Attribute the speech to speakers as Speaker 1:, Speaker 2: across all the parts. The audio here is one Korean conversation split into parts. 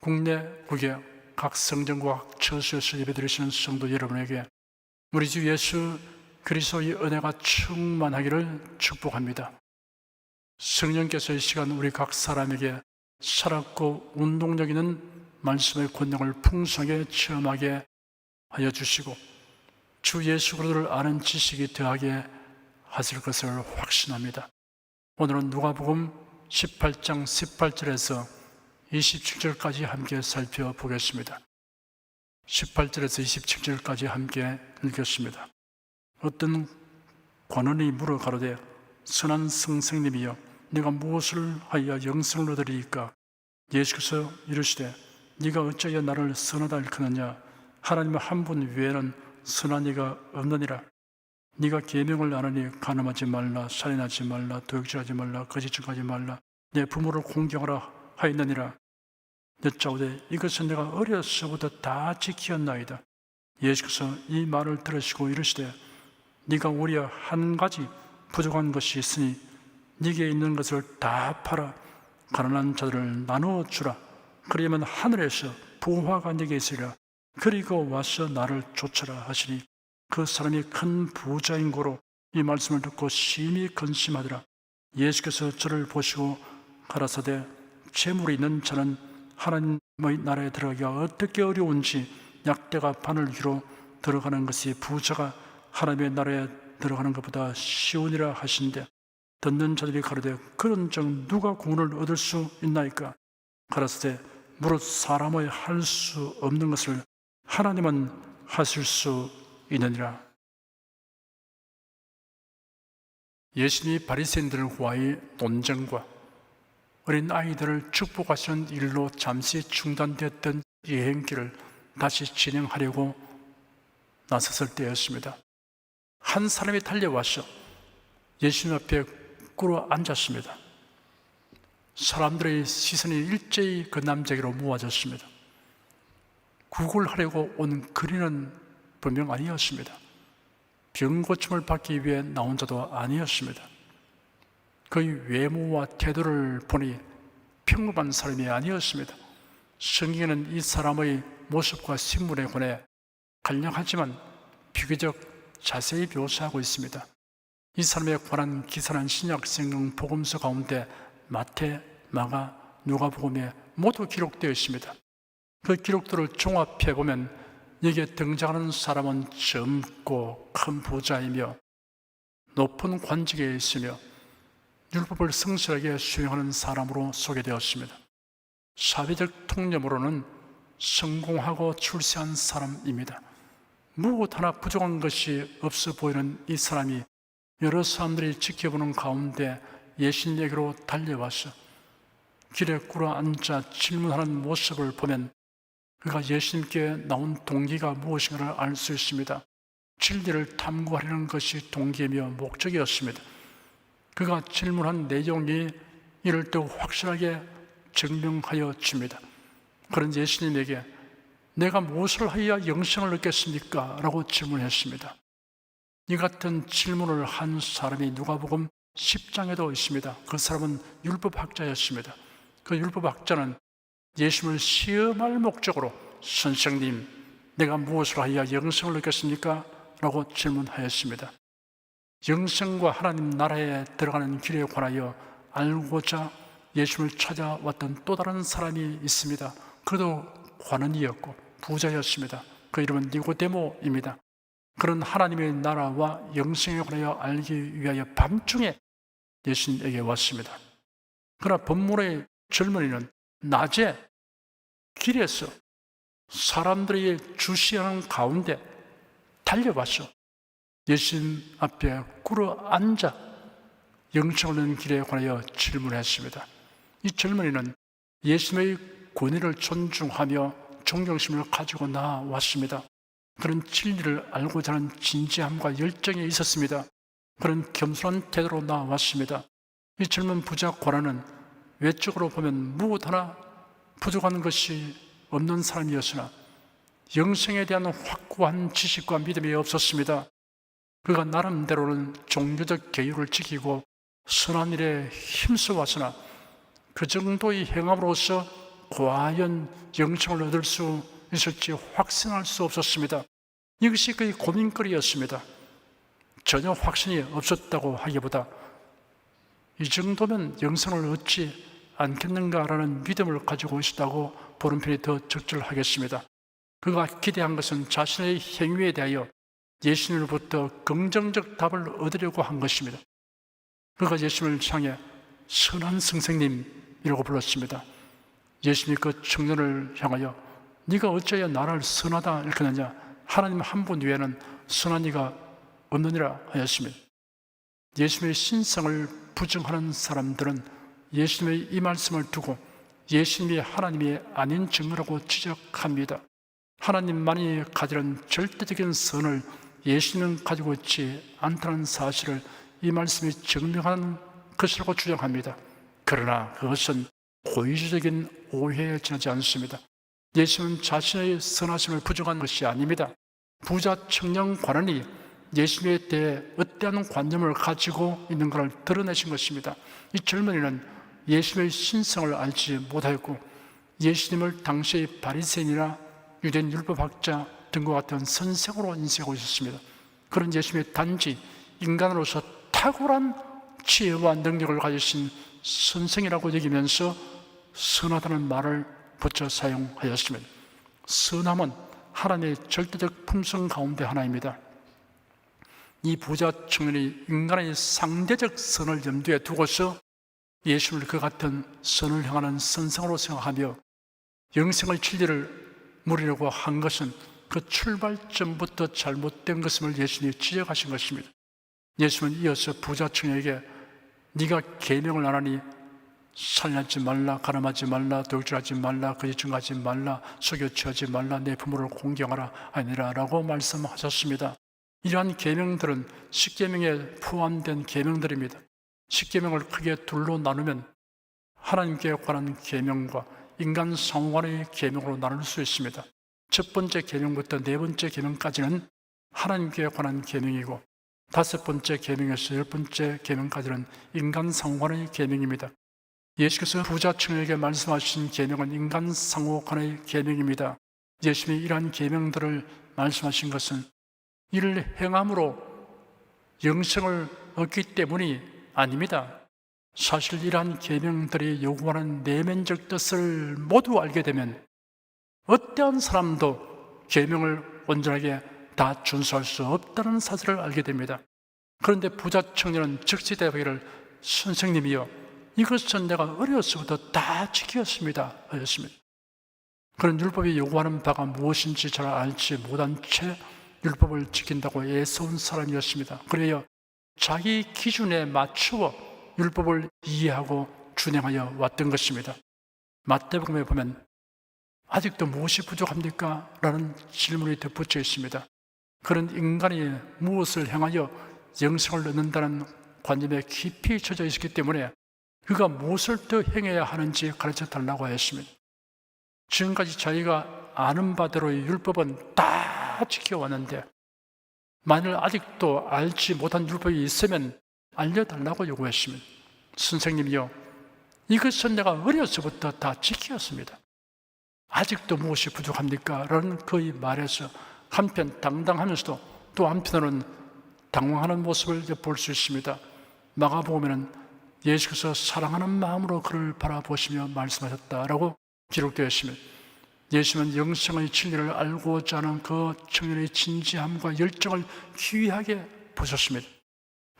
Speaker 1: 국내, 국외 각 성전과 각 처소에서 예배드리시는 성도 여러분에게 우리 주 예수 그리스도의 은혜가 충만하기를 축복합니다. 성령께서 이 시간 우리 각 사람에게 살았고 운동력 있는 말씀의 권능을 풍성하게 체험하게 하여 주시고 주 예수 그리스도를 아는 지식이 더하게 하실 것을 확신합니다. 오늘은 누가복음 18장 18절에서 27절까지 함께 살펴보겠습니다. 18절에서 27절까지 함께 읽겠습니다. 어떤 관원이 물어 가로되 선한 선생님이여 네가 무엇을 하여 영생을 얻으리이까? 예수께서 이르시되 네가 어찌하여 나를 선하다 일컫느냐? 하나님 한 분 외에는 선한 이가 없느니라. 네가 계명을 아느니 간음하지 말라, 살인하지 말라, 도둑질하지 말라, 거짓 증거하지 말라, 내 부모를 공경하라 하였느니라. 여짜오되 이것은 내가 어려서부터 다 지키었나이다. 예수께서 이 말을 들으시고 이르시되 네가 오히려 한 가지 부족한 것이 있으니 네게 있는 것을 다 팔아 가난한 자들을 나누어 주라. 그러면 하늘에서 부화가 네게 있으리라. 그리고 와서 나를 쫓아라 하시니 그 사람이 큰 부자인 고로 이 말씀을 듣고 심히 근심하더라. 예수께서 저를 보시고 가라사대 재물이 있는 자는 하나님의 나라에 들어가기가 어떻게 어려운지 약대가 바늘 위로 들어가는 것이 부자가 하나님의 나라에 들어가는 것보다 쉬우니라 하신대. 듣는 자들이 가로되 그런즉 누가 구원을 얻을 수 있나이까? 가라사대 무릇 사람의 할 수 없는 것을 하나님은 하실 수 있느니라. 예수님이 바리새인들과의 논쟁과 어린 아이들을 축복하시는 일로 잠시 중단되었던 여행길을 다시 진행하려고 나섰을 때였습니다. 한 사람이 달려와서 예수님 앞에 꿇어 앉았습니다. 사람들의 시선이 일제히 그 남자에게로 모아졌습니다. 구걸하려고 온 그리는 분명 아니었습니다. 병고침을 받기 위해 나온 자도 아니었습니다. 그의 외모와 태도를 보니 평범한 사람이 아니었습니다. 성경에는 이 사람의 모습과 신분에 관해 간략하지만 비교적 자세히 묘사하고 있습니다. 이 사람에 관한 기사는 신약성경 복음서 가운데 마태, 마가, 누가복음에 모두 기록되어 있습니다. 그 기록들을 종합해 보면 여기에 등장하는 사람은 젊고 큰 부자이며 높은 관직에 있으며 율법을 성실하게 수행하는 사람으로 소개되었습니다. 사회적 통념으로는 성공하고 출세한 사람입니다. 무엇 하나 부족한 것이 없어 보이는 이 사람이 여러 사람들이 지켜보는 가운데 예수님에게로 달려와서 길에 꿇어 앉아 질문하는 모습을 보면 그가 예수님께 나온 동기가 무엇인가를 알 수 있습니다. 진리를 탐구하려는 것이 동기이며 목적이었습니다. 그가 질문한 내용이 이를 더욱 확실하게 증명하여 줍니다. 그런 예수님에게 내가 무엇을 하여야 영생을 얻겠습니까? 라고 질문했습니다. 이 같은 질문을 한 사람이 누가복음 10장에도 있습니다. 그 사람은 율법학자였습니다. 그 율법학자는 예수님을 시험할 목적으로 선생님, 내가 무엇을 하여야 영생을 얻겠습니까? 라고 질문하였습니다. 영생과 하나님 나라에 들어가는 길에 관하여 알고자 예수님을 찾아왔던 또 다른 사람이 있습니다. 그도 관원이었고 부자였습니다. 그 이름은 니고데모입니다. 그런 하나님의 나라와 영생에 관하여 알기 위하여 밤중에 예수님에게 왔습니다. 그러나 본문의 젊은이는 낮에 길에서 사람들이 주시하는 가운데 달려와서 예수님 앞에 꿇어 앉아 영생을 얻는 길에 관하여 질문했습니다. 이 젊은이는 예수님의 권위를 존중하며 존경심을 가지고 나왔습니다. 그런 진리를 알고자 하는 진지함과 열정이 있었습니다. 그런 겸손한 태도로 나왔습니다. 이 젊은 부자 고라는 외적으로 보면 무엇 하나 부족한 것이 없는 사람이었으나 영생에 대한 확고한 지식과 믿음이 없었습니다. 그가 나름대로는 종교적 계율을 지키고 선한 일에 힘써왔으나 그 정도의 행함으로써 과연 영생을 얻을 수 있을지 확신할 수 없었습니다. 이것이 그의 고민거리였습니다. 전혀 확신이 없었다고 하기보다 이 정도면 영생을 얻지 않겠는가라는 믿음을 가지고 있었다고 보는 편이 더 적절하겠습니다. 그가 기대한 것은 자신의 행위에 대하여 예수님으로부터 긍정적 답을 얻으려고 한 것입니다. 그가 예수님을 향해 선한 선생님이라고 불렀습니다. 예수님이 그 청년을 향하여 네가 어찌하여 나를 선하다 일컫느냐, 하나님 한 분 외에는 선한 이가 없느니라 하였습니다. 예수님의 신성을 부정하는 사람들은 예수님의 이 말씀을 두고 예수님이 하나님이 아닌 증거라고 지적합니다. 하나님만이 가지는 절대적인 선을 예수님은 가지고 있지 않다는 사실을 이 말씀이 증명하는 것이라고 주장합니다. 그러나 그것은 고의적인 오해에 지나지 않습니다. 예수님은 자신의 선하심을 부정한 것이 아닙니다. 부자 청년 관원이 예수님에 대해 어떠한 관념을 가지고 있는가를 드러내신 것입니다. 이 젊은이는 예수님의 신성을 알지 못하였고 예수님을 당시의 바리새인이나 유대인 율법학자 등과 같은 선생으로 인식하고 있었습니다. 그런 예수님이 단지 인간으로서 탁월한 지혜와 능력을 가지신 선생이라고 여기면서 선하다는 말을 붙여 사용하였습니다. 선함은 하나님의 절대적 품성 가운데 하나입니다. 이 부자 청년이 인간의 상대적 선을 염두에 두고서 예수를 그 같은 선을 향하는 선생으로 생각하며 영생의 진리를 물으려고 한 것은 그 출발점부터 잘못된 것임을 예수님이 지적하신 것입니다. 예수님은 이어서 부자 청년에게 네가 계명을 안 하니 살인하지 말라, 가늠하지 말라, 도둑질하지 말라, 거짓 증거하지 말라, 속여 취하지 말라, 내 부모를 공경하라 아니라 라고 말씀하셨습니다. 이러한 계명들은 십계명에 포함된 계명들입니다. 십계명을 크게 둘로 나누면 하나님께 관한 계명과 인간 상호간의 계명으로 나눌 수 있습니다. 첫 번째 계명부터 네 번째 계명까지는 하나님께 관한 계명이고 다섯 번째 계명에서 열 번째 계명까지는 인간 상호간의 계명입니다. 예수께서 부자 청년에게 말씀하신 계명은 인간 상호간의 계명입니다. 예수님이 이러한 계명들을 말씀하신 것은 이를 행함으로 영생을 얻기 때문이 아닙니다. 사실 이러한 계명들이 요구하는 내면적 뜻을 모두 알게 되면 어떠한 사람도 계명을 온전하게 다 준수할 수 없다는 사실을 알게 됩니다. 그런데 부자 청년은 즉시 대답하기를 선생님이여 이것은 내가 어려서부터 다 지켰습니다 하였습니다. 그런 율법이 요구하는 바가 무엇인지 잘 알지 못한 채 율법을 지킨다고 애써온 사람이었습니다. 그래야 자기 기준에 맞추어 율법을 이해하고 준행하여 왔던 것입니다. 마태복음에 보면 아직도 무엇이 부족합니까? 라는 질문이 덧붙여 있습니다. 그런 인간이 무엇을 행하여 영생을 얻는다는 관념에 깊이 젖어 있기 때문에 그가 무엇을 더 행해야 하는지 가르쳐 달라고 하였습니다. 지금까지 자기가 아는 바대로의 율법은 다 지켜왔는데 만일 아직도 알지 못한 율법이 있으면 알려달라고 요구했습니다. 선생님이요 이것은 내가 어려서부터 다 지켰습니다. 아직도 무엇이 부족합니까? 라는 그의 말에서 한편 당당하면서도 또 한편으로는 당황하는 모습을 볼 수 있습니다. 마가복음에는 예수께서 사랑하는 마음으로 그를 바라보시며 말씀하셨다라고 기록되어 있습니다. 예수는 영생의 진리를 알고자 하는 그 청년의 진지함과 열정을 귀하게 보셨습니다.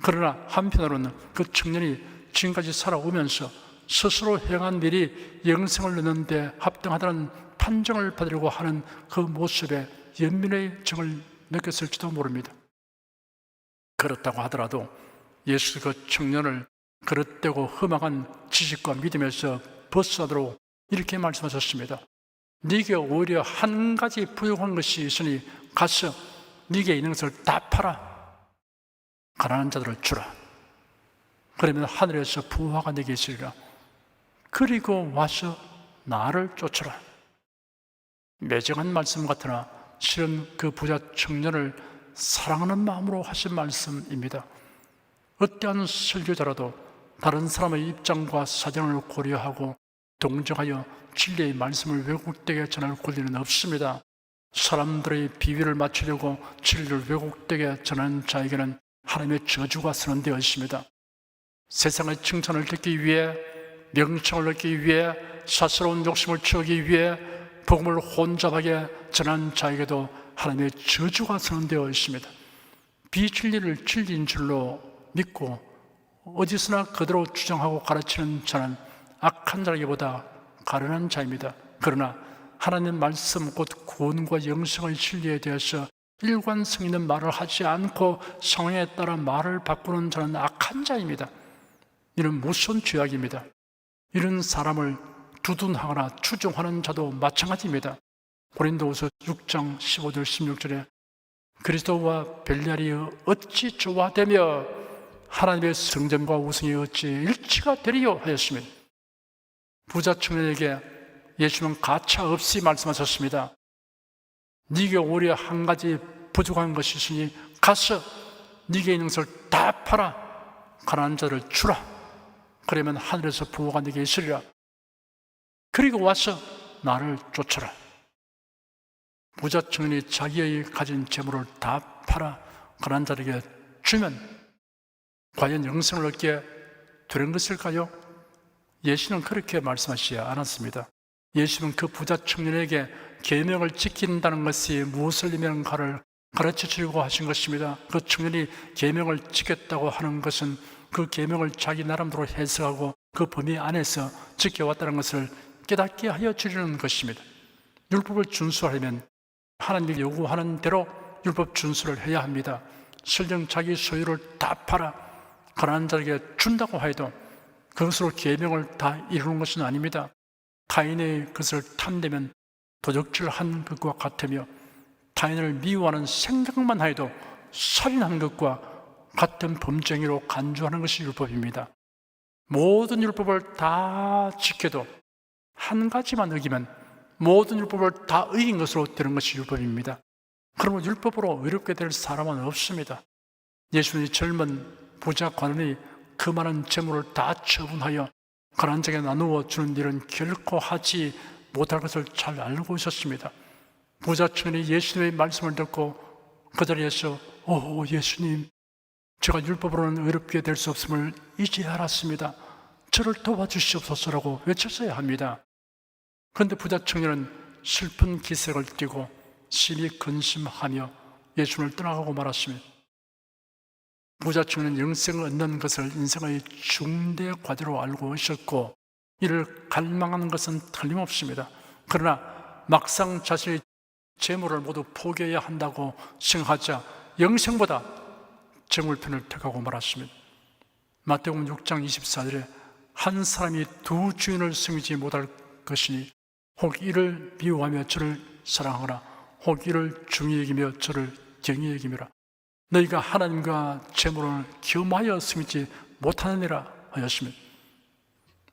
Speaker 1: 그러나 한편으로는 그 청년이 지금까지 살아오면서 스스로 행한 일이 영생을 얻는 데 합당하다는 판정을 받으려고 하는 그 모습에 연민의 정을 느꼈을지도 모릅니다. 그렇다고 하더라도 예수 그 청년을 그릇되고 흠악한 지식과 믿음에서 벗어나도록 이렇게 말씀하셨습니다. 네게 오히려 한 가지 부족한 것이 있으니 가서 네게 있는 것을 다 팔아 가난한 자들을 주라. 그러면 하늘에서 부화가 네게 있으리라. 그리고 와서 나를 쫓으라. 매정한 말씀 같으나 실은 그 부자 청년을 사랑하는 마음으로 하신 말씀입니다. 어떠한 설교자라도 다른 사람의 입장과 사정을 고려하고 동정하여 진리의 말씀을 왜곡되게 전할 권리는 없습니다. 사람들의 비위를 맞추려고 진리를 왜곡되게 전하는 자에게는 하나님의 저주가 선언되어 있습니다. 세상의 칭찬을 듣기 위해, 명칭을 얻기 위해, 사스러운 욕심을 채우기 위해 복음을 혼잡하게 전하는 자에게도 하나님의 저주가 선언되어 있습니다. 비진리를 진리인 줄로 믿고 어디서나 그대로 주장하고 가르치는 자는 악한 자라기보다 가련한 자입니다. 그러나 하나님 말씀 곧 구원과 영생의 진리에 대해서 일관성 있는 말을 하지 않고 상황에 따라 말을 바꾸는 자는 악한 자입니다. 이는 무서운 죄악입니다. 이런 사람을 두둔하거나 추종하는 자도 마찬가지입니다. 고린도후서 6장 15절 16절에 그리스도와 벨리알이 어찌 조화되며 하나님의 성전과 우상이 어찌 일치가 되리요 하였습니다. 부자 청년에게 예수님은 가차없이 말씀하셨습니다. 네게 오히려 한 가지 부족한 것이 있으니 가서 네게 있는 것을 다 팔아 가난한 자를 주라. 그러면 하늘에서 부호가 네게 있으리라. 그리고 와서 나를 쫓아라. 부자 청년이 자기의 가진 재물을 다 팔아 가난한 자에게 주면 과연 영생을 얻게 되는 것일까요? 예수는 그렇게 말씀하시지 않았습니다. 예수는 그 부자 청년에게 계명을 지킨다는 것이 무엇을 의미하는가를 가르쳐 주려고 하신 것입니다. 그 청년이 계명을 지켰다고 하는 것은 그 계명을 자기 나름대로 해석하고 그 범위 안에서 지켜왔다는 것을 깨닫게 하여 주려는 것입니다. 율법을 준수하려면 하나님이 요구하는 대로 율법 준수를 해야 합니다. 설령 자기 소유를 다 팔아 가난한 자에게 준다고 해도 그것으로 계명을 다 이루는 것은 아닙니다. 타인의 것을 탐내면 도적질한 것과 같으며 타인을 미워하는 생각만 해도 살인하는 것과 같은 범죄행위로 간주하는 것이 율법입니다. 모든 율법을 다 지켜도 한 가지만 어기면 모든 율법을 다 어긴 것으로 되는 것이 율법입니다. 그러면 율법으로 의롭게 될 사람은 없습니다. 예수님이 젊은 부자 관원이 그 많은 재물을 다 처분하여 가난한 자에게 나누어 주는 일은 결코 하지 못할 것을 잘 알고 있었습니다. 부자 청년이 예수님의 말씀을 듣고 그 자리에서 오 예수님, 제가 율법으로는 의롭게 될 수 없음을 이제 알았습니다. 저를 도와주시옵소서라고 외쳤어야 합니다. 그런데 부자 청년은 슬픈 기색을 띠고 심히 근심하며 예수님을 떠나가고 말았습니다. 부자 청년은 영생을 얻는 것을 인생의 중대 과제로 알고 있었고 이를 갈망하는 것은 틀림없습니다. 그러나 막상 자신의 재물을 모두 포기해야 한다고 생각하자 영생보다 재물편을 택하고 말았습니다. 마태복음 6장 24절에 한 사람이 두 주인을 섬기지 못할 것이니 혹 이를 미워하며 저를 사랑하거나 혹 이를 중히 여기며 저를 경히 여기미라. 너희가 하나님과 재물을 겸하여 섬기지 못하느니라 하였습니다.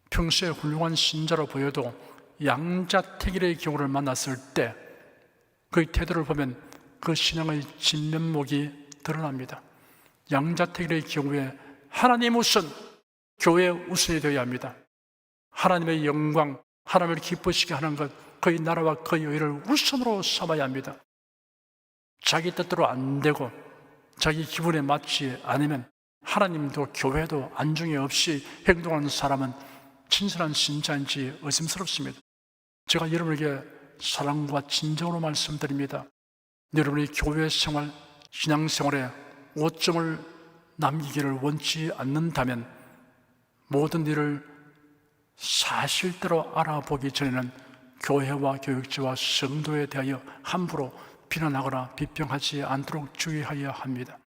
Speaker 1: 평소에 훌륭한 신자로 보여도 양자택일의 경우를 만났을 때 그의 태도를 보면 그 신앙의 진면목이 드러납니다. 양자택일의 경우에 하나님 우선, 교회 우선이 되어야 합니다. 하나님의 영광, 하나님을 기쁘시게 하는 것, 그의 나라와 그의 의를 우선으로 삼아야 합니다. 자기 뜻대로 안 되고 자기 기분에 맞지 않으면 하나님도 교회도 안중에 없이 행동하는 사람은 진실한 신자인지 의심스럽습니다. 제가 여러분에게 사랑과 진정으로 말씀드립니다. 여러분의 교회 생활, 신앙생활에 오점을 남기기를 원치 않는다면 모든 일을 사실대로 알아보기 전에는 교회와 교육자와 성도에 대하여 함부로 비난하거나 비평하지 않도록 주의해야 합니다.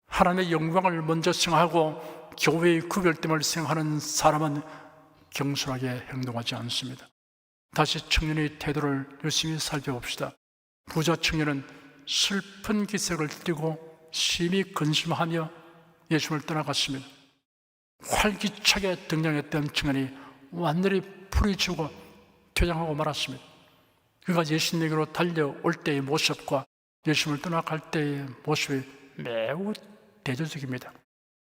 Speaker 1: 하나님의 영광을 먼저 생각하고 교회의 구별됨을 생각하는 사람은 경솔하게 행동하지 않습니다. 다시 청년의 태도를 열심히 살펴봅시다. 부자 청년은 슬픈 기색을 띠고 심히 근심하며 예수님을 떠나갔습니다. 활기차게 등장했던 청년이 완전히 풀이 죽어 퇴장하고 말았습니다. 그가 예수님에게로 달려올 때의 모습과 예수님을 떠나갈 때의 모습이 매우 대조적입니다.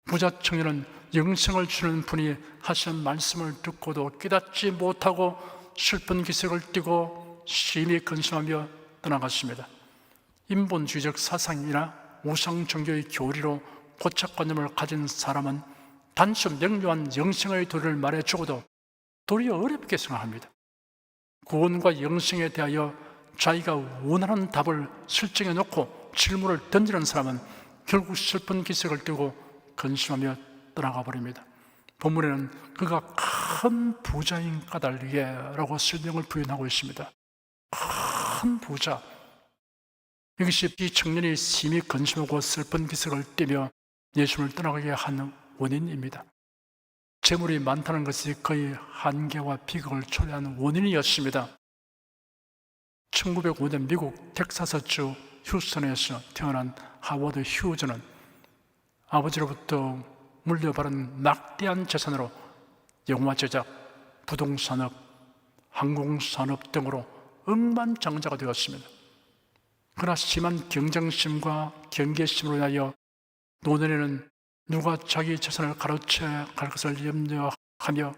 Speaker 1: 부자 청년은 영생을 주는 분이 하시는 말씀을 듣고도 깨닫지 못하고 슬픈 기색을 띠고 심히 근심하며 떠나갔습니다. 인본주의적 사상이나 우상 종교의 교리로 고착관념을 가진 사람은 단순 명료한 영생의 도리를 말해 주고도 도리어 어렵게 생각합니다. 구원과 영생에 대하여 자기가 원하는 답을 설정해 놓고 질문을 던지는 사람은 결국 슬픈 기색을 띠고 근심하며 떠나가 버립니다. 본문에는 그가 큰 부자인 까닭이라고 설명을 부연하고 있습니다. 큰 부자. 이것이 이 청년이 심히 근심하고 슬픈 기색을 띠며 예수님을 떠나가게 한 원인입니다. 재물이 많다는 것이 그의 한계와 비극을 초래하는 원인이었습니다. 1905년 미국 텍사스주 휴스턴에서 태어난 하워드 휴즈는 아버지로부터 물려받은 막대한 재산으로 영화 제작, 부동산업, 항공산업 등으로 억만장자가 되었습니다. 그러나 심한 경쟁심과 경계심으로 인하여 노년에는 누가 자기 재산을 가로채 갈 것을 염려하며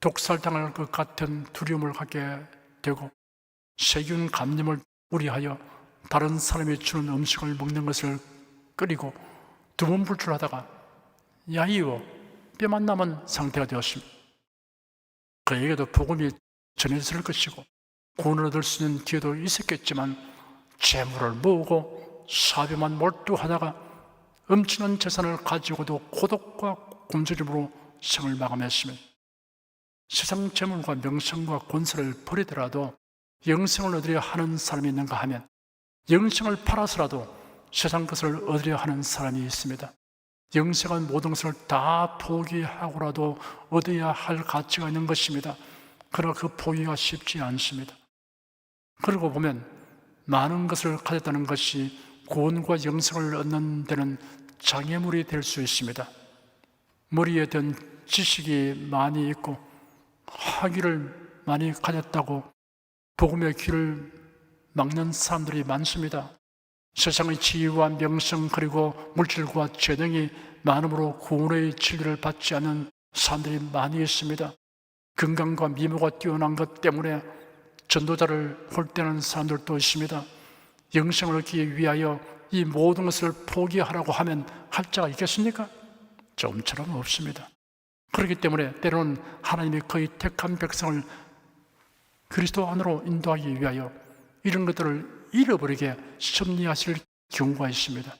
Speaker 1: 독살당할 것 같은 두려움을 갖게 되고 세균 감염을 우려하여 다른 사람이 주는 음식을 먹는 것을 끓이고 두문불출하다가 야이어 뼈만 남은 상태가 되었습니다. 그에게도 복음이 전해졌을 것이고 구원을 얻을 수 있는 기회도 있었겠지만 재물을 모으고 사업에만 몰두하다가 엄청난 재산을 가지고도 고독과 굶주림으로 생을 마감했습니다. 세상 재물과 명성과 권세를 버리더라도 영생을 얻으려 하는 사람이 있는가 하면 영생을 팔아서라도 세상 것을 얻으려 하는 사람이 있습니다. 영생은 모든 것을 다 포기하고라도 얻어야 할 가치가 있는 것입니다. 그러나 그 포기가 쉽지 않습니다. 그러고 보면 많은 것을 가졌다는 것이 구원과 영생을 얻는 데는 장애물이 될 수 있습니다. 머리에 든 지식이 많이 있고 학위를 많이 가졌다고 복음의 길을 막는 사람들이 많습니다. 세상의 지위와 명성 그리고 물질과 재능이 많음으로 구원의 진리를 받지 않는 사람들이 많이 있습니다. 건강과 미모가 뛰어난 것 때문에 전도자를 홀대하는 사람들도 있습니다. 영생을 얻기 위하여 이 모든 것을 포기하라고 하면 할 자가 있겠습니까? 좀처럼 없습니다. 그렇기 때문에 때로는 하나님이 그의 택한 백성을 그리스도 안으로 인도하기 위하여 이런 것들을 잃어버리게 섭리하실 경우가 있습니다.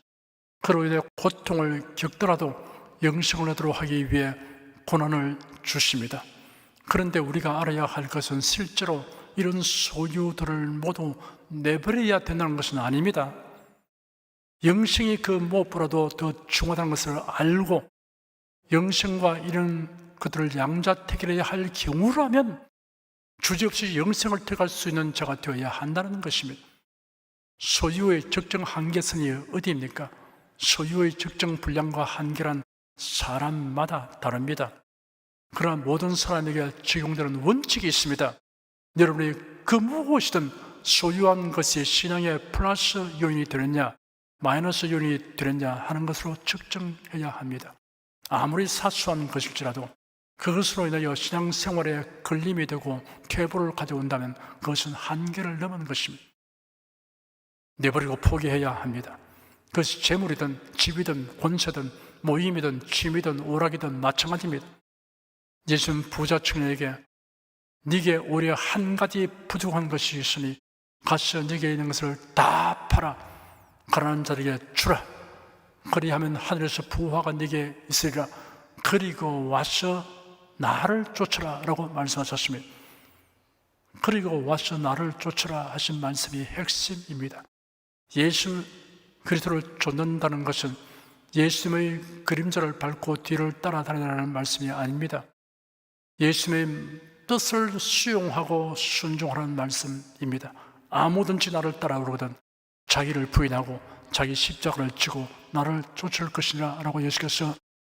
Speaker 1: 그로 인해 고통을 겪더라도 영생을 얻도록 하기 위해 고난을 주십니다. 그런데 우리가 알아야 할 것은 실제로 이런 소유들을 모두 내버려야 된다는 것은 아닙니다. 영생이 그 무엇보다도 더 중요하다는 것을 알고 영생과 이런 것들을 양자택일해야 할 경우라면 주저없이 영생을 택할 수 있는 자가 되어야 한다는 것입니다. 소유의 적정 한계선이 어디입니까? 소유의 적정 분량과 한계란 사람마다 다릅니다. 그러나 모든 사람에게 적용되는 원칙이 있습니다. 여러분이 그 무엇이든 소유한 것이 신앙의 플러스 요인이 되느냐 마이너스 요인이 되느냐 하는 것으로 측정해야 합니다. 아무리 사소한 것일지라도 그것으로 인하여 신앙생활에 걸림이 되고 퇴보를 가져온다면 그것은 한계를 넘은 것입니다. 내버리고 포기해야 합니다. 그것이 재물이든 집이든 권세든 모임이든 취미든 오락이든 마찬가지입니다. 예수는 부자 청년에게 네게 오히려 한 가지 부족한 것이 있으니 가서 네게 있는 것을 다 팔아 가난한 자에게 주라. 그리하면 하늘에서 부화가 네게 있으리라. 그리고 와서 나를 쫓으라 라고 말씀하셨습니다. 그리고 와서 나를 쫓으라 하신 말씀이 핵심입니다. 예수 그리스도를 쫓는다는 것은 예수님의 그림자를 밟고 뒤를 따라다니라는 말씀이 아닙니다. 예수님의 뜻을 수용하고 순종하라는 말씀입니다. 아무든지 나를 따라오거든 자기를 부인하고 자기 십자가를 지고 나를 쫓을 것이라 라고 예수께서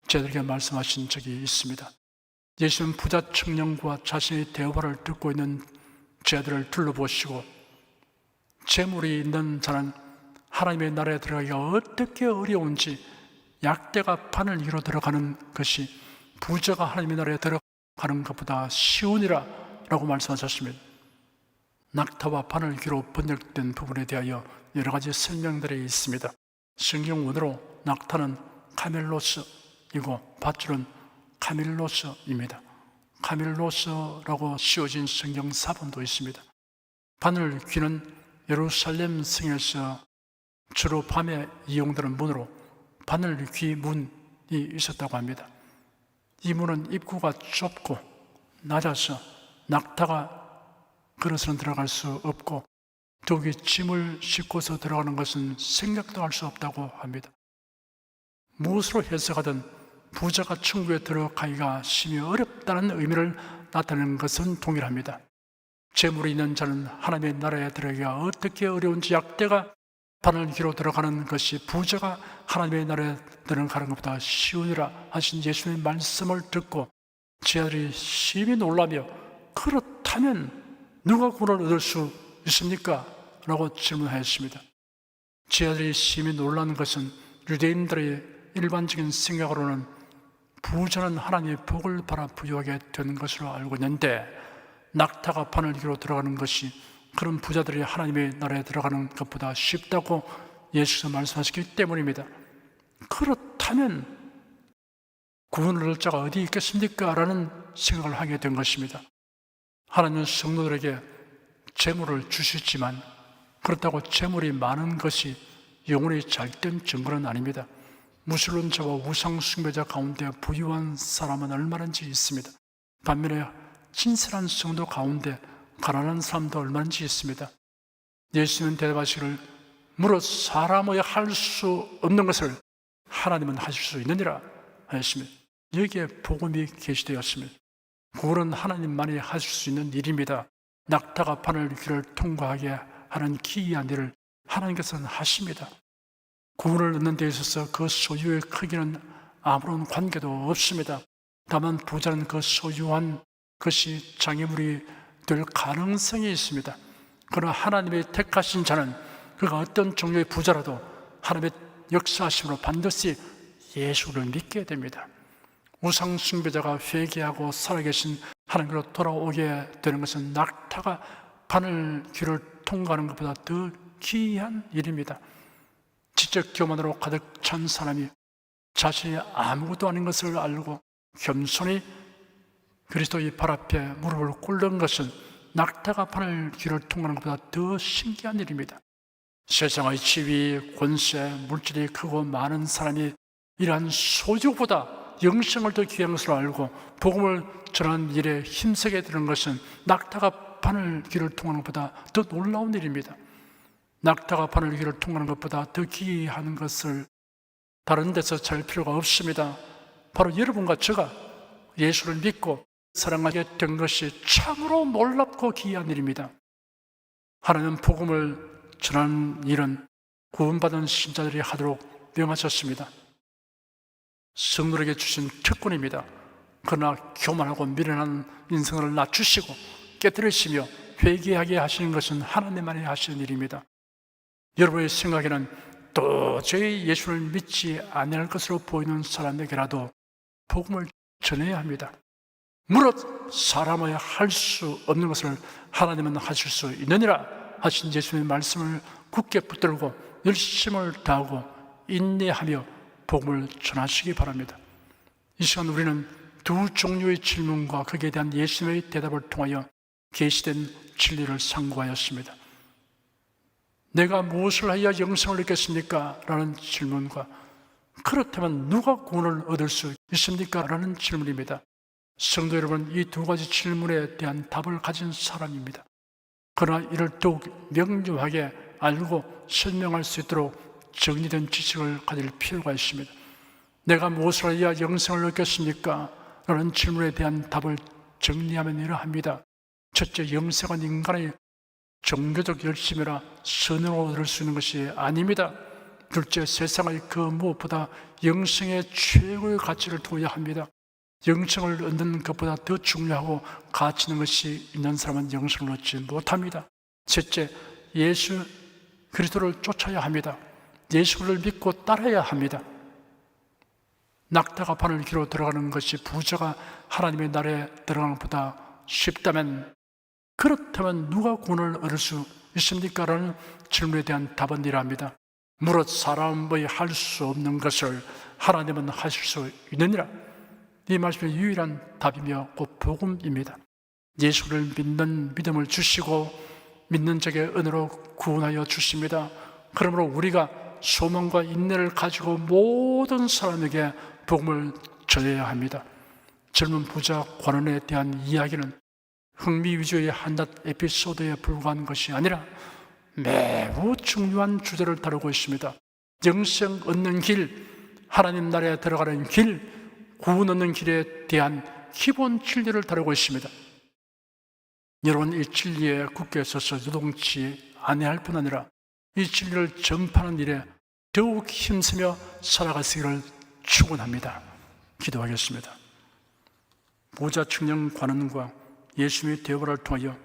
Speaker 1: 저들에게 말씀하신 적이 있습니다. 예수는 부자 청년과 자신의 대화를 듣고 있는 저들을 둘러보시고 재물이 있는 자는 하나님의 나라에 들어가기가 어떻게 어려운지 약대가 바늘 위로 들어가는 것이 부자가 하나님의 나라에 들어가는 것보다 쉬우니라 라고 말씀하셨습니다. 낙타와 바늘 귀로 번역된 부분에 대하여 여러 가지 설명들이 있습니다. 성경원어로 낙타는 카멜로스이고 밧줄은 카밀로스입니다. 카밀로스라고 씌워진 성경 사본도 있습니다. 바늘 귀는 예루살렘 성에서 주로 밤에 이용되는 문으로 바늘 귀 문이 있었다고 합니다. 이 문은 입구가 좁고 낮아서 낙타가 걸어서는 들어갈 수 없고 더욱이 짐을 싣고서 들어가는 것은 생각도 할 수 없다고 합니다. 무엇으로 해석하든 부자가 천국에 들어가기가 심히 어렵다는 의미를 나타내는 것은 동일합니다. 재물이 있는 자는 하나님의 나라에 들어가기가 어떻게 어려운지 약대가 바늘 귀로 들어가는 것이 부자가 하나님의 나라에 들어가는 것보다 쉬우니라 하신 예수님의 말씀을 듣고 제 아들이 심히 놀라며 그렇다면 누가 구원을 얻을 수 있습니까? 라고 질문하였습니다. 제 아들이 심히 놀라는 것은 유대인들의 일반적인 생각으로는 부자는 하나님의 복을 받아 부유하게 되는 것으로 알고 있는데 낙타가 바늘 귀로 들어가는 것이 그런 부자들이 하나님의 나라에 들어가는 것보다 쉽다고 예수께서 말씀하셨기 때문입니다. 그렇다면 구원을 얻을 자가 어디 있겠습니까? 라는 생각을 하게 된 것입니다. 하나님은 성도들에게 재물을 주시지만 그렇다고 재물이 많은 것이 영혼이 잘된 증거는 아닙니다. 무신론자와 우상숭배자 가운데 부유한 사람은 얼마든지 있습니다. 반면에 친절한 성도 가운데 가난한 사람도 얼마든지 있습니다. 예수님은 대답하시기를 무릇 사람의 할 수 없는 것을 하나님은 하실 수 있느니라 하였습니다. 여기에 복음이 계시되었습니다. 구원은 하나님만이 하실 수 있는 일입니다. 낙타가 바늘 귀를 통과하게 하는 기이한 일을 하나님께서는 하십니다. 구원을 얻는 데 있어서 그 소유의 크기는 아무런 관계도 없습니다. 다만 부자는 그 소유한 것이 장애물이 될 가능성이 있습니다. 그러나 하나님의 택하신 자는 그가 어떤 종류의 부자라도 하나님의 역사하심으로 반드시 예수를 믿게 됩니다. 우상 숭배자가 회개하고 살아계신 하나님으로 돌아오게 되는 것은 낙타가 바늘 귀를 통과하는 것보다 더 기이한 일입니다. 지적 교만으로 가득 찬 사람이 자신이 아무것도 아닌 것을 알고 겸손히 그리스도의 발 앞에 무릎을 꿇는 것은 낙타가 바늘 귀를 통과하는 것보다 더 신기한 일입니다. 세상의 지위, 권세, 물질이 크고 많은 사람이 이러한 소유보다 영생을 더 귀한 것으로 알고 복음을 전하는 일에 힘쓰게 되는 것은 낙타가 바늘 귀를 통하는 것보다 더 놀라운 일입니다. 낙타가 바늘 귀를 통하는 것보다 더 귀한 것을 다른 데서 찾을 필요가 없습니다. 바로 여러분과 제가 예수를 믿고 사랑하게 된 것이 참으로 놀랍고 귀한 일입니다. 하나님은 복음을 전하는 일은 구원받은 신자들이 하도록 명하셨습니다. 성도에게 주신 특권입니다. 그러나 교만하고 미련한 인생을 낮추시고 깨뜨리시며 회개하게 하시는 것은 하나님만이 하시는 일입니다. 여러분의 생각에는 도저히 예수를 믿지 않을 것으로 보이는 사람에게라도 복음을 전해야 합니다. 무릇 사람의 할 수 없는 것을 하나님은 하실 수 있느니라 하신 예수님의 말씀을 굳게 붙들고 열심을 다하고 인내하며 복음을 전하시기 바랍니다. 이 시간 우리는 두 종류의 질문과 거기에 대한 예수님의 대답을 통하여 계시된 진리를 상고하였습니다. 내가 무엇을 하여야 영생을 얻겠습니까? 라는 질문과 그렇다면 누가 구원을 얻을 수 있습니까? 라는 질문입니다. 성도 여러분, 이 두 가지 질문에 대한 답을 가진 사람입니다. 그러나 이를 더욱 명료하게 알고 설명할 수 있도록 정리된 지식을 가질 필요가 있습니다. 내가 무엇을 해야 영생을 얻겠습니까? 라는 질문에 대한 답을 정리하면 이러합니다. 첫째, 영생은 인간의 종교적 열심이나 선으로 얻을 수 있는 것이 아닙니다. 둘째, 세상의 그 무엇보다 영생의 최고의 가치를 두어야 합니다. 영생을 얻는 것보다 더 중요하고 가치 있는 것이 있는 사람은 영생을 얻지 못합니다. 셋째, 예수 그리스도를 쫓아야 합니다. 예수를 믿고 따라야 합니다. 낙타가 바늘 귀로 들어가는 것이 부자가 하나님의 나라에 들어가는 것보다 쉽다면, 그렇다면 누가 구원을 얻을 수 있습니까? 라는 질문에 대한 답은 이러합니다. 무릇 사람의 할 수 없는 것을 하나님은 하실 수 있느니라. 이 말씀의 유일한 답이며 곧 복음입니다. 예수를 믿는 믿음을 주시고 믿는 자에게 은혜로 구원하여 주십니다. 그러므로 우리가 소망과 인내를 가지고 모든 사람에게 복음을 전해야 합니다. 젊은 부자 관원에 대한 이야기는 흥미 위주의 한낱 에피소드에 불과한 것이 아니라 매우 중요한 주제를 다루고 있습니다. 영생 얻는 길, 하나님 나라에 들어가는 길, 구원 얻는 길에 대한 기본 진리를 다루고 있습니다. 여러분, 이 진리에 굳게 서서 요동치 아니할 뿐 아니라 이 진리를 전파하는 일에 더욱 힘쓰며 살아가시기를 축원합니다. 기도하겠습니다. 부자 청년 관원과 예수님의 대화를 통하여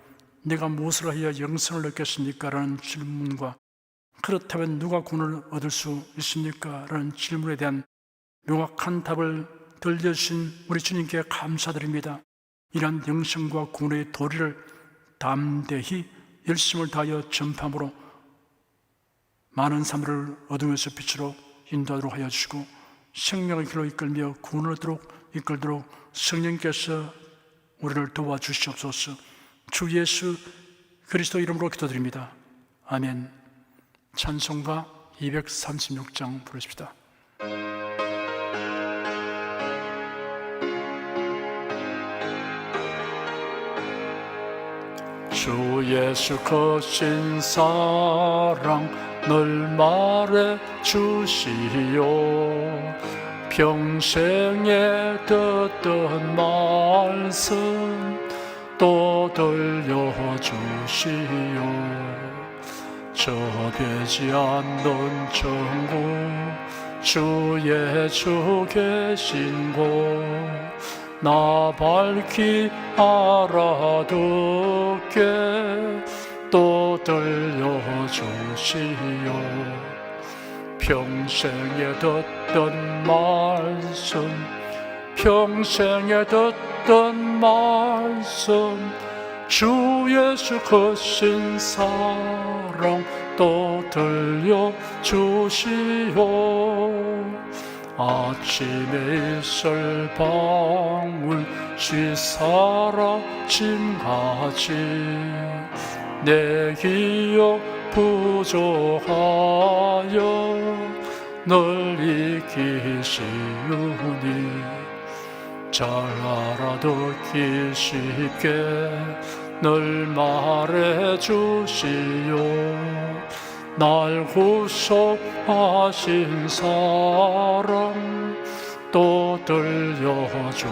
Speaker 1: 내가 무엇을 하여 영생을 얻겠습니까? 라는 질문과 그렇다면 누가 구원을 얻을 수 있습니까? 라는 질문에 대한 명확한 답을 들려주신 우리 주님께 감사드립니다. 이러한 영생과 구원의 도리를 담대히 열심을 다하여 전파함으로 많은 사람을 어둠에서 빛으로 인도하도록 하여 주시고 생명의 길로 이끌며 구원을 얻도록 이끌도록 성령께서 우리를 도와주시옵소서. 주 예수 그리스도 이름으로 기도드립니다. 아멘. 찬송가 236장 부르십시다. 주 예수 크신 사랑 늘 말해 주시오. 평생에 듣던 말씀 또 들려주시오. 저 배지 않는 천국 주 예수 계신 곳 나 밝히 알아듣게 또 들려주시오. 평생에 듣던 말씀 평생에 듣던 말씀 주 예수 크신 사랑 또 들려주시오. 아침에 있을 방울 쥐사라짐같이 내 기억 부족하여 늘 익히시우니 잘 알아듣기 쉽게 늘 말해주시오. 날 구속하신 사랑 또 들려주시오.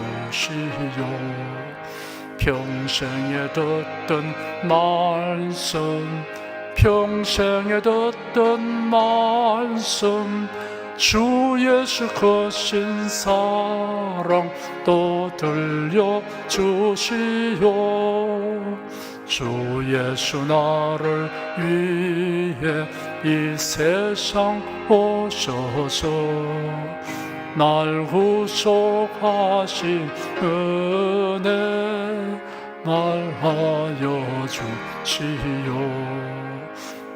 Speaker 1: 평생에 듣던 말씀 평생에 듣던 말씀 주 예수 크신 사랑 또 들려주시오. 주 예수 나를 위해 이 세상 오셔서 날 구속하신 은혜 말하여 주시오.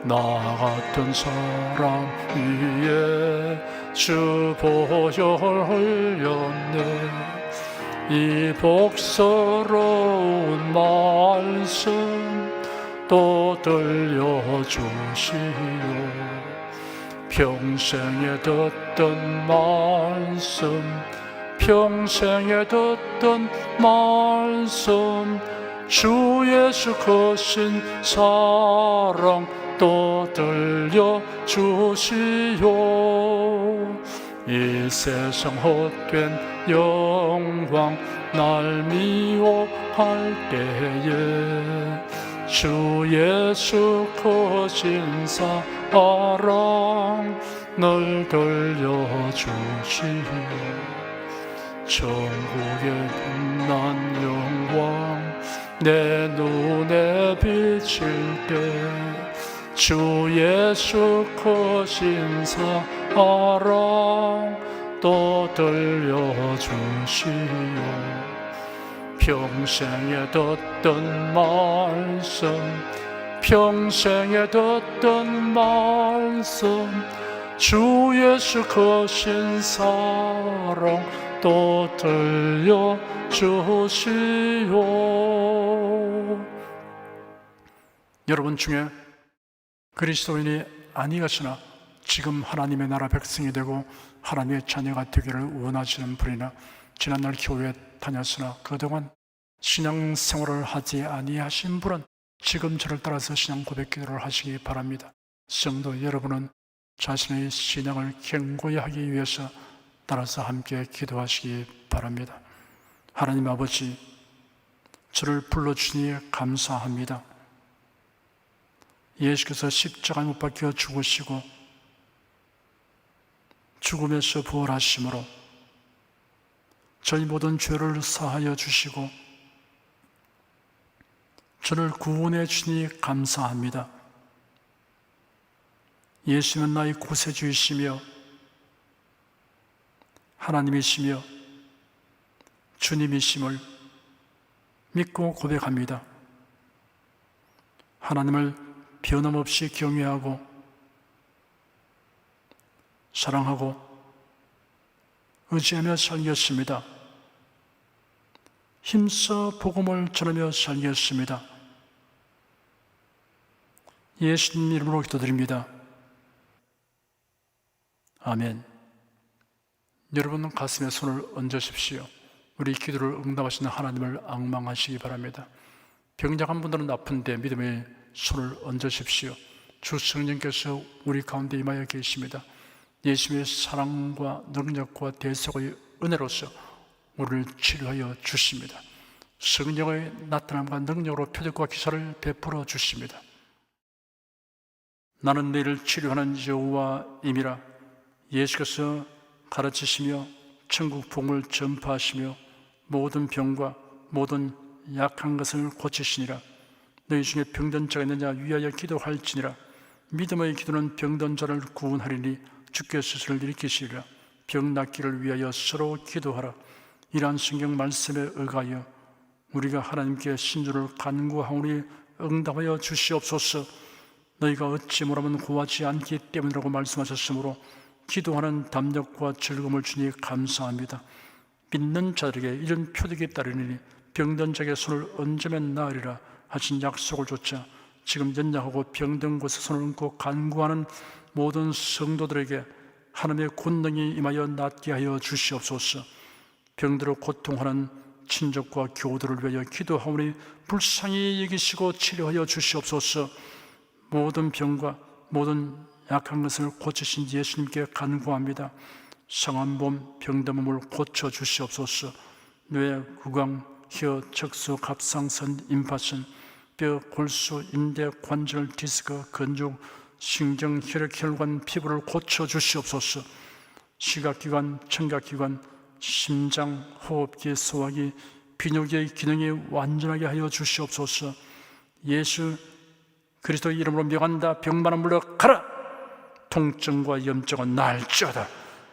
Speaker 1: 나 같은 사람 위에 주 보혈 흘렸네. 이 복스러운 말씀 또 들려주시오. 평생에 듣던 말씀 평생에 듣던 말씀 주 예수 크신 사랑 또 들려주시오. 이 세상 헛된 영광 날 미워할 때에 주 예수 크신 사랑 늘 들려주시오. 천국의 빛난 영광 내 눈에 비칠 때 주 예수 크신 사랑 또 들려주시오. 평생에 듣던 말씀, 평생에 듣던 말씀, 주 예수 크신 사랑 또 들려주시오. 여러분 중에 그리스도인이 아니었으나 지금 하나님의 나라 백성이 되고 하나님의 자녀가 되기를 원하시는 분이나 지난날 교회에 다녔으나 그동안 신앙생활을 하지 아니하신 분은 지금 저를 따라서 신앙 고백 기도를 하시기 바랍니다. 성도 여러분은 자신의 신앙을 견고히 하기 위해서 따라서 함께 기도하시기 바랍니다. 하나님 아버지, 저를 불러주시니 감사합니다. 예수께서 십자가에 못 박혀 죽으시고 죽음에서 부활하심으로 저희 모든 죄를 사하여 주시고 저를 구원해 주시니 감사합니다. 예수는 나의 구세주이시며 하나님이시며 주님이심을 믿고 고백합니다. 하나님을 변함없이 경외하고 사랑하고 의지하며 살겠습니다. 힘써 복음을 전하며 살겠습니다. 예수님 이름으로 기도드립니다. 아멘. 여러분 가슴에 손을 얹으십시오. 우리 기도를 응답하시는 하나님을 앙망하시기 바랍니다. 병약한 분들은 아픈데 믿음의 손을 얹으십시오. 주 성령께서 우리 가운데 임하여 계십니다. 예수님의 사랑과 능력과 대속의 은혜로서 우리를 치료하여 주십니다. 성령의 나타남과 능력으로 표적과 기사를 베풀어 주십니다. 나는 너희를 치료하는 여호와임이라. 예수께서 가르치시며 천국 복음을 전파하시며 모든 병과 모든 약한 것을 고치시니라. 너희 중에 병든 자가 있느냐 위하여 기도할지니라. 믿음의 기도는 병든 자를 구원하리니 주께 스스로 일으키시리라. 병 낫기를 위하여 서로 기도하라. 이러한 성경 말씀에 의하여 우리가 하나님께 신주를 간구하오니 응답하여 주시옵소서. 너희가 어찌 뭐라면 구하지 않기 때문이라고 말씀하셨으므로 기도하는 담력과 즐거움을 주니 감사합니다. 믿는 자들에게 이런 표적이 따르니 병든 자에게 손을 얹으면 나으리라 하신 약속을 좇아 지금 연약하고 병든 곳에 손을 얹고 간구하는 모든 성도들에게 하나님의 권능이 임하여 낫게 하여 주시옵소서. 병들어 고통하는 친족과 교우들을 위하여 기도하오니 불쌍히 여기시고 치료하여 주시옵소서. 모든 병과 모든 약한 것을 고치신 예수님께 간구합니다. 상한 몸, 병든 몸을 고쳐 주시옵소서. 뇌, 구강, 혀, 척수, 갑상선, 임파선, 뼈, 골수, 인대, 관절, 디스크, 근육, 신경, 혈액, 혈관, 피부를 고쳐 주시옵소서. 시각기관, 청각기관, 심장, 호흡기, 소화기, 비뇨기의 기능이 완전하게 하여 주시옵소서. 예수 그리스도의 이름으로 명한다. 병만은 물러가라. 통증과 염증은 나을지어다.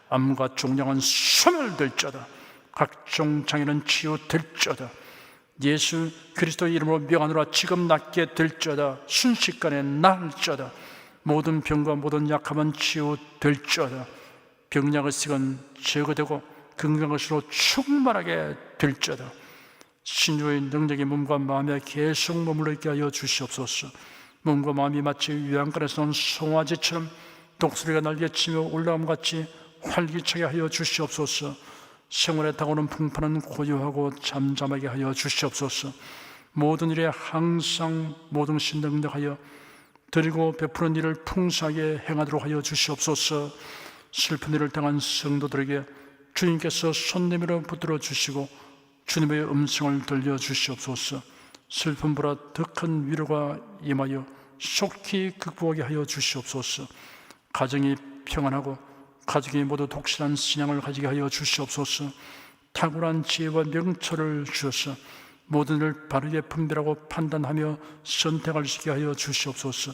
Speaker 1: 암과 종양은 소멸될지어다. 각종 장애는 치유될지어다. 예수 그리스도의 이름으로 명하노라. 지금 낫게 될지어다. 순식간에 나을지어다. 모든 병과 모든 약함은 치유될지어다. 병약의 색은 제거되고 건강의 수로 충만하게 될지어다. 신유의 능력이 몸과 마음에 계속 머물러 있게 하여 주시옵소서. 몸과 마음이 마치 유양간에서 온 송아지처럼 독수리가 날개치며 올라옴같이 활기차게 하여 주시옵소서. 생활에 다가오는 풍파는 고요하고 잠잠하게 하여 주시옵소서. 모든 일에 항상 모든 것이 능력하여 드리고 베푸는 일을 풍성하게 행하도록 하여 주시옵소서. 슬픈 일을 당한 성도들에게 주님께서 손 내밀어 붙들어 주시고 주님의 음성을 들려 주시옵소서. 슬픔보다 더 큰 위로가 임하여 속히 극복하게 하여 주시옵소서. 가정이 평안하고 가족이 모두 독실한 신앙을 가지게 하여 주시옵소서. 탁월한 지혜와 명철을 주셔서 모든 일을 바르게 분별하고 판단하며 선택할 수 있게 하여 주시옵소서.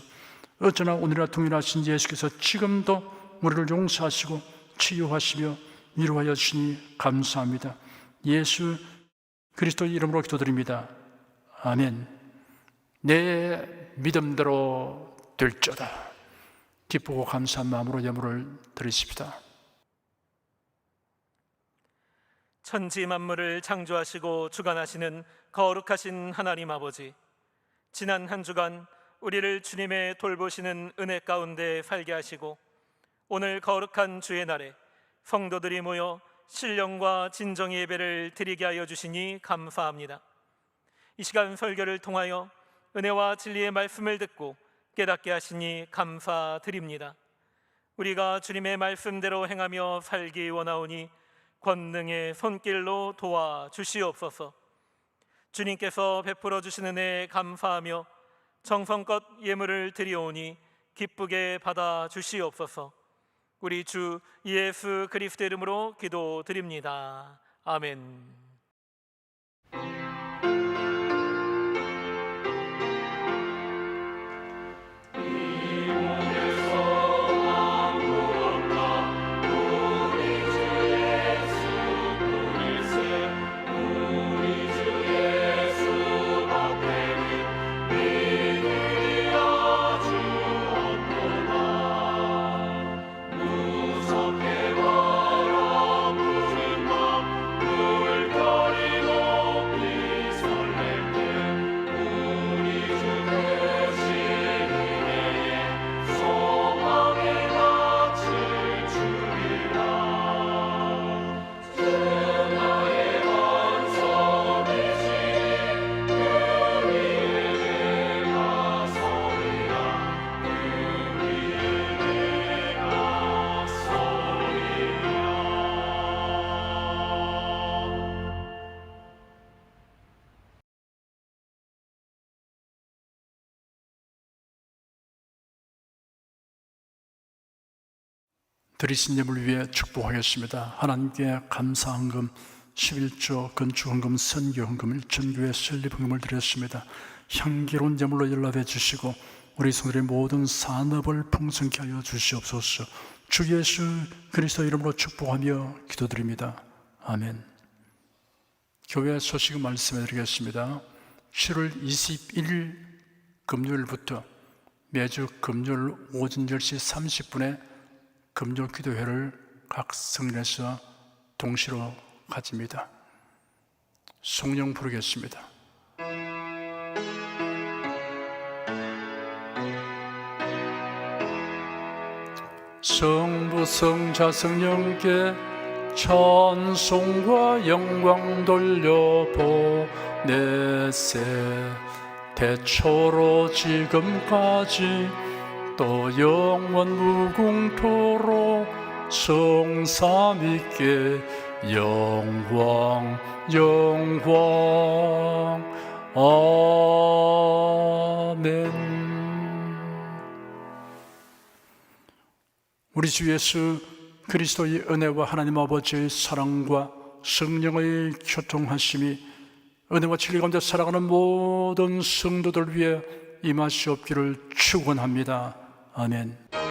Speaker 1: 어쩌나 오늘이나 동일하신 예수께서 지금도 우리를 용서하시고 치유하시며 위로하여 주시니 감사합니다. 예수 그리스도의 이름으로 기도드립니다. 아멘. 내 믿음대로 될지어다. 기쁘고 감사한 마음으로 예물을 드리십시다.
Speaker 2: 천지 만물을 창조하시고 주관하시는 거룩하신 하나님 아버지, 지난 한 주간 우리를 주님의 돌보시는 은혜 가운데 살게 하시고 오늘 거룩한 주의 날에 성도들이 모여 신령과 진정의 예배를 드리게 하여 주시니 감사합니다. 이 시간 설교를 통하여 은혜와 진리의 말씀을 듣고 깨닫게 하시니 감사드립니다. 우리가 주님의 말씀대로 행하며 살기 원하오니 권능의 손길로 도와주시옵소서. 주님께서 베풀어 주시는 은혜에 감사하며 정성껏 예물을 드리오니 기쁘게 받아주시옵소서. 우리 주 예수 그리스도 이름으로 기도드립니다. 아멘.
Speaker 1: 드리신 예물 위해 축복하겠습니다. 하나님께 감사헌금 11조 건축헌금 선교헌금 일천교회 설립헌금을 드렸습니다. 향기로운 예물로 연락해 주시고 우리 성도들의 모든 산업을 풍성케 하여 주시옵소서. 주 예수 그리스도 이름으로 축복하며 기도드립니다. 아멘. 교회 소식 말씀해 드리겠습니다. 7월 21일 금요일부터 매주 금요일 오전 10시 30분에 금요 기도회를 각 성전에서 동시로 가집니다. 성령 부르겠습니다. 성부 성자 성령께 찬송과 영광 돌려보내세. 태초로 지금까지 또 영원 무궁토록 성삼위께 영광 영광 아멘. 우리 주 예수 그리스도의 은혜와 하나님 아버지의 사랑과 성령의 교통하심이 은혜와 진리 가운데 살아가는 모든 성도들 위해 임하시옵기를 축원합니다. 아멘.